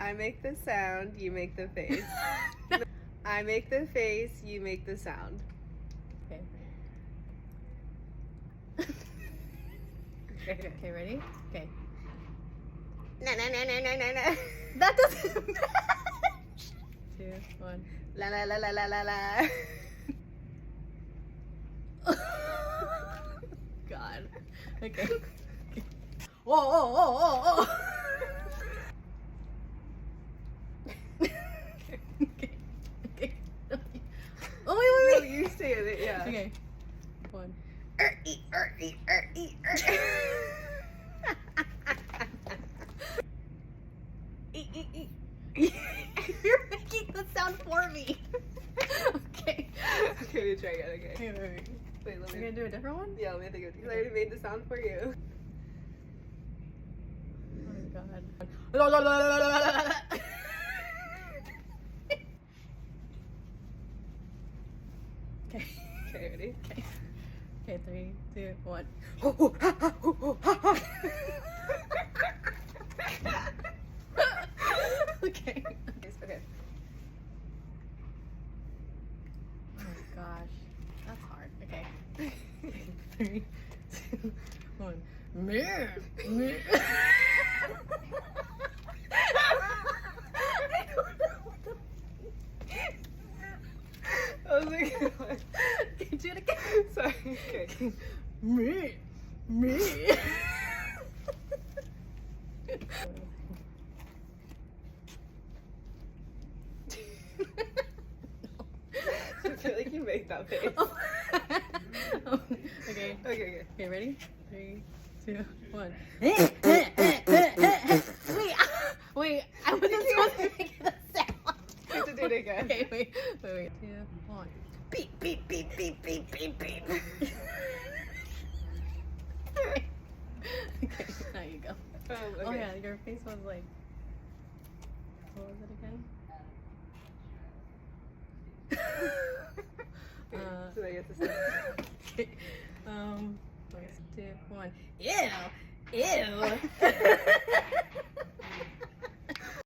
I make the sound, you make the face. I make the face, you make the sound. Okay. Okay. Okay, ready? Okay. Na na na na na na na. That doesn't match. 2, 1. La la la la la la la. God. Okay. Whoa, whoa, whoa, whoa, whoa. Okay. Okay. Oh, wait, No, wait, wait. you say it, yeah. Okay. 1. You're making the sound for me. Okay. Okay, we try again, okay. Wait, wait, wait. Wait, let You're me... gonna do a different one? Yeah, let me think of it. Because I already made the sound for you. Oh god. Okay. Okay, ready? Okay. Okay, 3, 2, 1. Okay. Okay. Oh gosh. That's hard. Okay. 3, 2, 1. Meh. Meh. That was a good one. Okay, do it again. Sorry, okay. Me. Me. I feel like you make that face. Okay. Okay, okay. Okay, ready? 3, 2, 1. Wait, I wasn't supposed to make the sound. You have to do it again. Okay, wait. 2, 1. Beep, beep, beep, beep, beep, beep, beep. Okay, now you go. Okay. Oh yeah, your face was like. What was it again? So I get to say. Okay. 3, 2, 1. Ew! Ew!